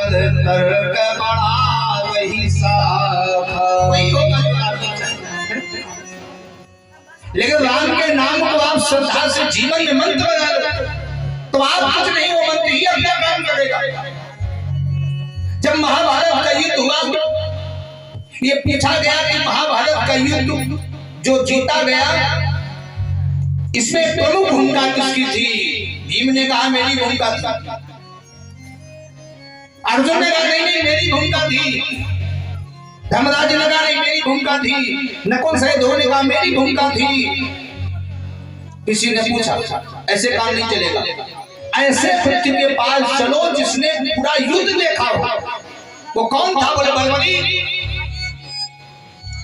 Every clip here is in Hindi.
पद तर्क बड़ा वही साखा। लेकिन राम के नाम को आप श्रद्धा से जीवन में मंत्र बना लो तो आप कुछ नहीं, वो मंत्र ही अपना काम करेगा। जब महाभारत का युद्ध हुआ, ये पूछा गया कि महाभारत का युद्ध जो जीता गया इसमें प्रमुख भूमिका किसकी थी? भीम ने कहा मेरी भूमिका थी। अर्जुन ने कहा नहीं मेरी भूमिका थी। धर्मराज ने कहा नहीं मेरी भूमिका थी। नकुल सहदेव ने कहा मेरी भूमिका थी। किसी ने पूछा ऐसे काम नहीं चलेगा, ऐसे व्यक्ति के पास चलो जिसने पूरा युद्ध देखा हो। वो कौन था? बोले बलबली,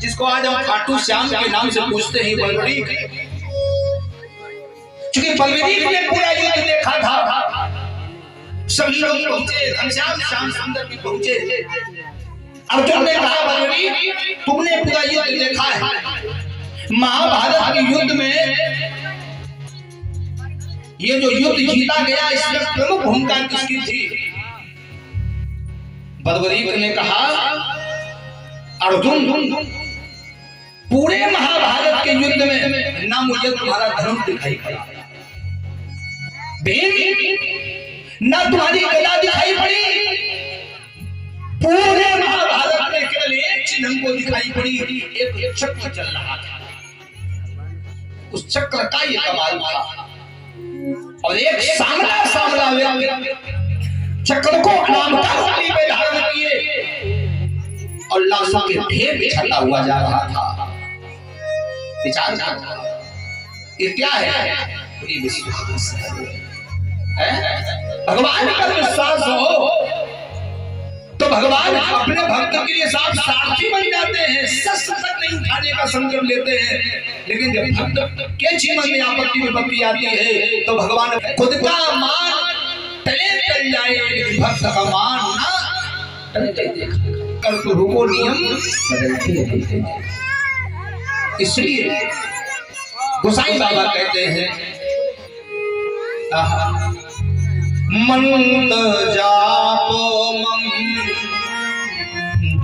जिसको आज हम खाटू श्याम के नाम से पूछते हैं बलबली। क्योंकि बलबली ने पूरा युद्ध देखा था। सभी लोग पहुंचे, घनश्याम श्याम सुंदर भी पहुंचे। अर्जुन ने कहा बलबली तुमने पूरा युद्ध देखा है। महाभारत के युद्ध में ये जो युद्ध जीता गया इसमें प्रमुख भूमिका किसकी थी? बलबली ने कहा अर्जुन पूरे महाभारत के युद्ध में ना मुझे तुम्हारा धर्म दिखाई पड़ा, ना तुम्हारी गदा दिखाई पड़ी। पूरे महाभारत में केवल एक चीज हमको दिखाई पड़ी, एक चक्र चल रहा था। उस चक्र का ये कमाल था और एक सामला सामला चक्र को अनामता पे धारण किए और लाशों के ढेर बिछाता हुआ जा रहा था। विचार ये क्या है? ये विश्वास है। भगवान का विश्वास हो तो भगवान अपने भक्त के लिए साथ सारथी बन जाते हैं। सच तक नहीं उठाने का संकल्प लेते हैं, लेकिन जब भक्त के जीवन में आपत्ति विपत्ति आती है तो भगवान खुद का मान टले टल जाए, लेकिन भक्त का मान ना टलते कर तो रुको नियम बदलते। इसलिए गोसाई बाबा कहते हैं मंत्र जाप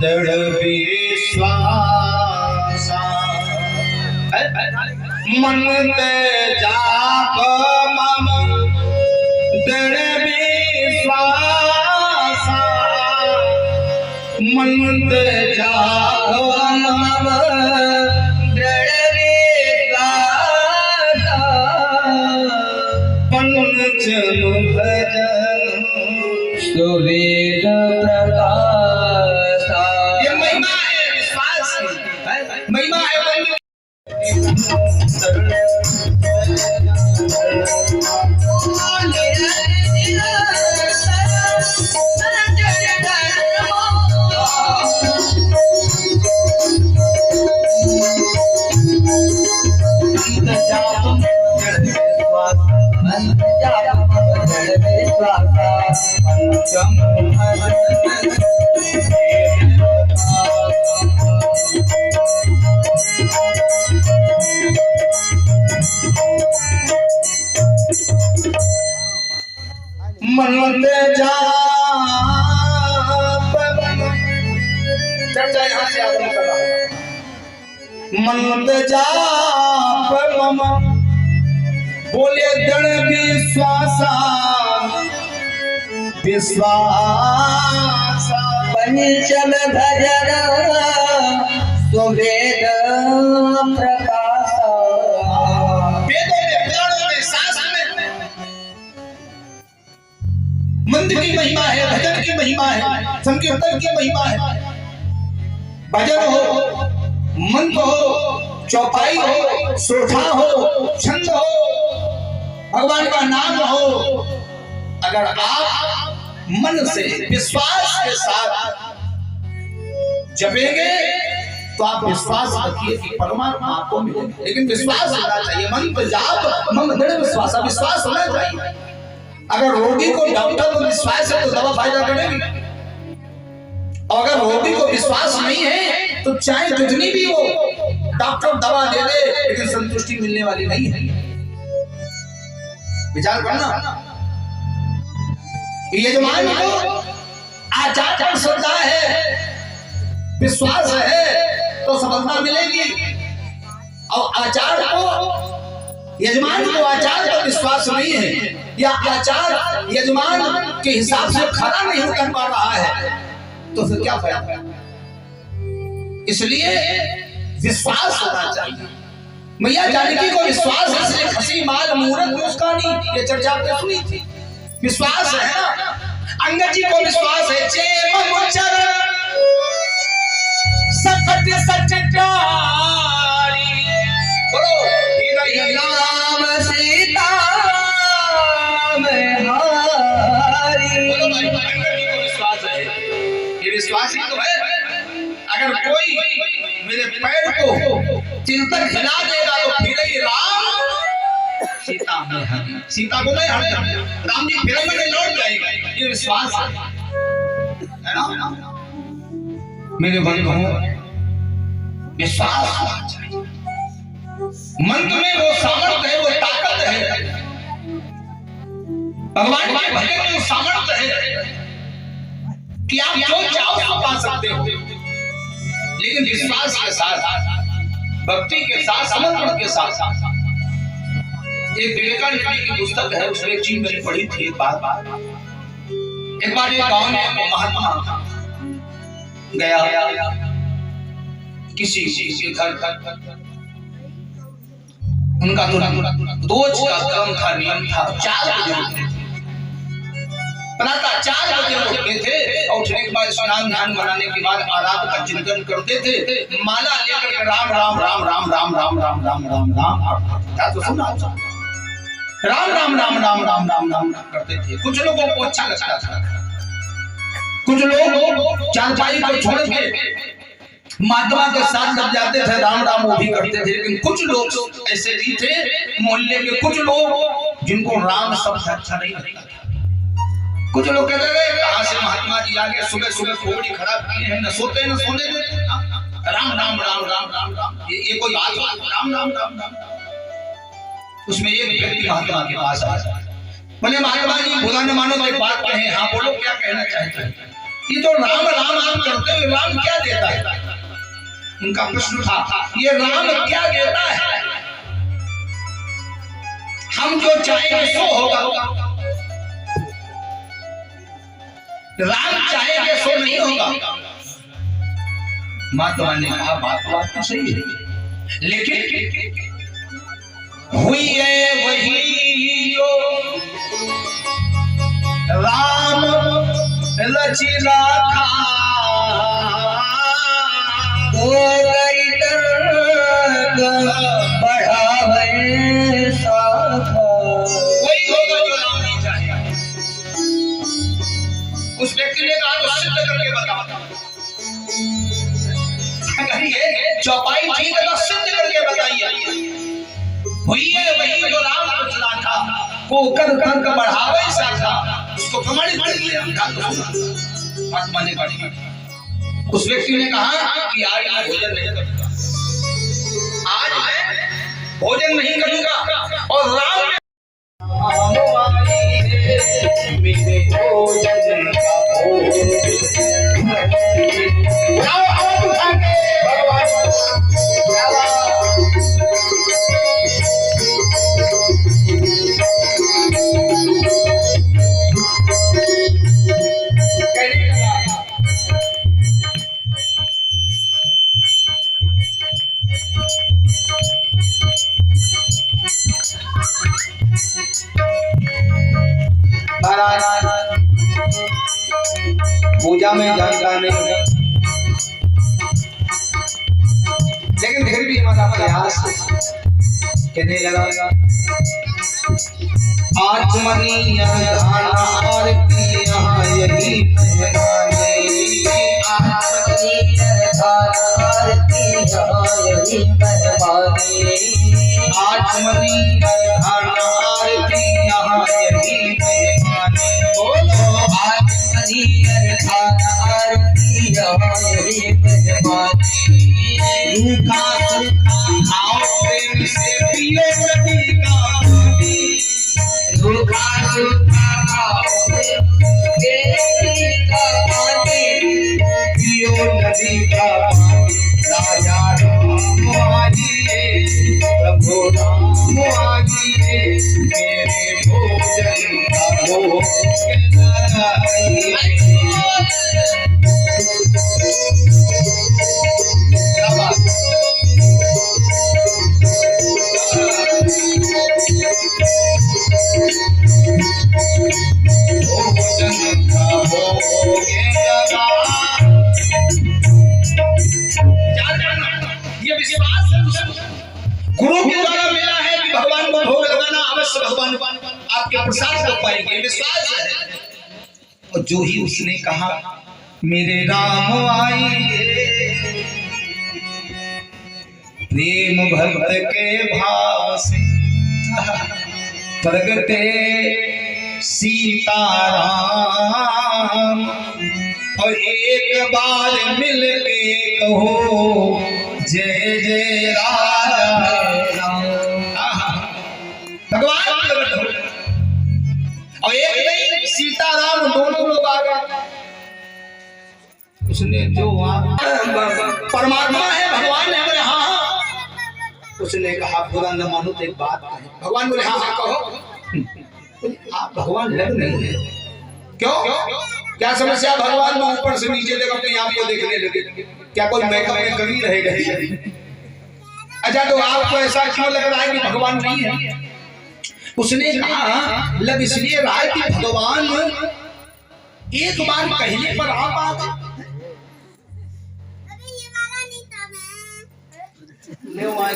दृढ़ विश्वास, मंत्र जाप मम दृढ़ विश्वास, मंत्र जाप मम दृढ़ विश्वास, पंचम भजन सुवेद प्रकाश। ये महिमा है विश्वास की, महिमा है मंत्र जाप मम बोले दृढ़ विश्वास, विश्वास पंचम भजन सुवेद प्रकाश। वेदों में पुराणों में शास्त्र में मंत्र की महिमा है, भजन की महिमा है, संकीर्तन की महिमा है। भजन हो, मंत्र हो, चौपाई हो, सोठा हो, छंद हो, भगवान का नाम हो, अगर आप मन से विश्वास के साथ जपेंगे तो आप विश्वास रखिए कि परमात्मा आपको मिलेगा। लेकिन विश्वास होना चाहिए। मंत्र जाप मम दृढ़ विश्वास, विश्वास होना चाहिए। अगर रोगी को डॉक्टर को विश्वास है तो दवा फायदा करेगी, और अगर रोगी को विश्वास नहीं है तो चाहे जितनी भी हो डॉक्टर दवा दे दे लेकिन संतुष्टि मिलने वाली नहीं है। विचार करना। यजमान को आज आचार पर श्रद्धा है, विश्वास है तो सफलता मिलेगी। और आचार को, यजमान को आचार पर विश्वास नहीं है या आचार यजमान के हिसाब से खड़ा नहीं कर पा रहा है तो फिर क्या फायदा। इसलिए विश्वास होना चाहिए। मैया जानकी को विश्वास है, इसलिए खसी माल मुहूर्त मुस्कानी, ये चर्चा आपने सुनी थी। विश्वास है ना। अंगद जी को विश्वास है, सखत सचटारी, बोलो राम सीता में हारी। बोलो भाई, अंगद जी को विश्वास है, ये विश्वास ही तो है। अगर कोई मेरे पैर को चिंतन हिला देगा तो फिर ही राम सीता में हरि, सीता को मैं हरि, राम जी फिर में लौट जाएगा, ये विश्वास है ना। मेरे बंधुओं, विश्वास होना चाहिए। मंत्र में वो सामर्थ्य है, वो ताकत है, भगवान के भले में वो सामर्थ्य है कि आप जो चाहो सो पा सकते हो। लेकिन विश्वास के साथ, भक्ति के साथ, समर्पण के साथ। एक विवेकानंद की पुस्तक है, उसमें एक चीज मैंने पढ़ी थी। एक बार एक गांव में महात्मा गया किसी के घर, उनका तो रोज का क्रम था, नियम था। 4 बजे उठते प्रातः 4 बजे उठते थे और उठने के बाद स्नान ध्यान बनाने के बाद आराधना का चिंतन करते थे, माला लेकर राम राम राम राम राम राम राम राम राम राम, क्या तो सुना, राम राम राम राम राम राम राम करते थे। कुछ लोगों को अच्छा लगता था, कुछ लोग चारपाई को छोड़ के महात्मा के साथ लग जाते थे, राम राम वो भी करते थे। लेकिन कुछ लोग ऐसे भी थे, मोहल्ले के कुछ लोग जिनको राम शब्द अच्छा नहीं लगता था। कुछ लोग कहते थे कहां से महात्मा जी आ गए, सुबह सुबह खोपड़ी खराब किए हैं, न सोते न सोने देते, राम राम राम राम राम राम, ये कोई बात, राम राम राम राम। उसमें एक व्यक्ति महात्मा के पास आया, बोले महात्मा जी बुरा न मानो तो बात कहें। हाँ बोलो, क्या कहना चाहते हैं। ये तो राम राम आप करते हो, राम क्या देता है? उनका प्रश्न था, ये राम क्या देता है? हम जो चाहेंगे सो होगा, राम चाहेंगे सो नहीं होगा। महात्मा ने कहा बात तो सही है, लेकिन हुई है वही जो राम रचिला था, बढ़ावे वही होगा जो राम नहीं चाहेगा। उस व्यक्ति ने कहा तो सिद्ध करके बताओ, अगर ये चौपाई ठीक है तो सिद्ध करके बताइए। वही है वही जो राम रचना था, को कर बढ़ावे सा था, उसको प्रमाणित कर दिया। आत्मा ने कहा, उस व्यक्ति ने कहा कि आज मैं भोजन नहीं करूंगा, आज मैं भोजन नहीं करूंगा। और राम पूजा में जानता नहीं, लेकिन फिर भी हमारा प्रयास कहने लगा, आत्मनी आरती यहाँ यही मेहमानी, आत्मनी आरती यहाँ यही मेहमानी, आत्मनी आरती यहाँ यही मेहमानी। बोलो आत्मनी आरती यहाँ यही मेहमानी, रूखा सूखा खाओ प्रेम से पियो नदी का पानी, रूखा सूखा खाओ प्रेम से नदी का पानी। आपके प्रसाद को पाएंगे, विश्वास है। और जो ही उसने कहा मेरे राम आएंगे, प्रेम भक्त के भाव से प्रगटे सीताराम, और एक बार मिल के कहो जय जय राजा राम। भगवान प्रकट हो, और एक नहीं सीताराम दोनों लोग आ गए। उसने जो परमात्मा है, भगवान है, बोले हाँ। उसने कहा बुरा न मानो तो एक बात कहे। भगवान बोले हाँ हाँ कहो। आप भगवान लग नहीं है, क्यों क्या समस्या? भगवान में ऊपर से नीचे तक अपने आप को देखने लगे, क्या कोई मेकअप में कमी रहेगा? अच्छा तो आपको ऐसा क्यों लग रहा है कि भगवान नहीं है? उसने कहा लग इसलिए रहा है कि भगवान एक बार कहने पर आप आ गए।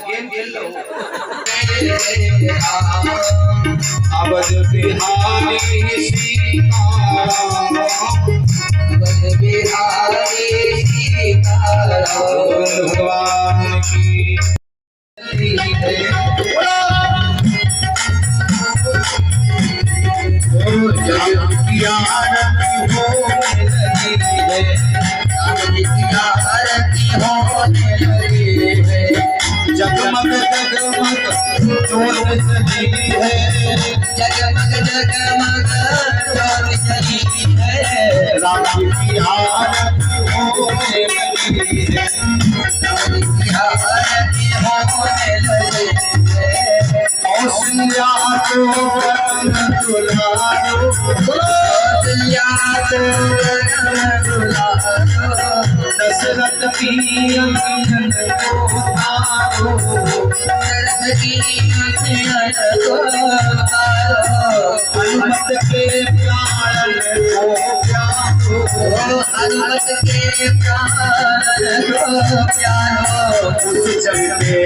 गेम खेल लो। अवध बिहारी सीताराम, अवध बिहारी सीताराम, भगवान की आरती होने लगी है, जगमग जगमग ज्योत जली है, जगमग जगमग ज्योत जली है, राम की आरती होने लगी है, राम की आरती होने लगी है। और सिया तो रतन दुलारो, सिया तो रतन दुलारो, दशरथ की अंगन को तारो, दशरथ की अंगन को तारो, हनुमत के प्राण को प्यारो, हनुमत के प्राण को प्यारो, उस चलते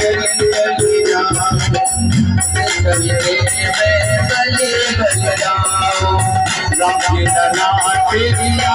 मैं बलि जाऊं, चलते मैं बलि जाऊं, राम के नाम पे दिया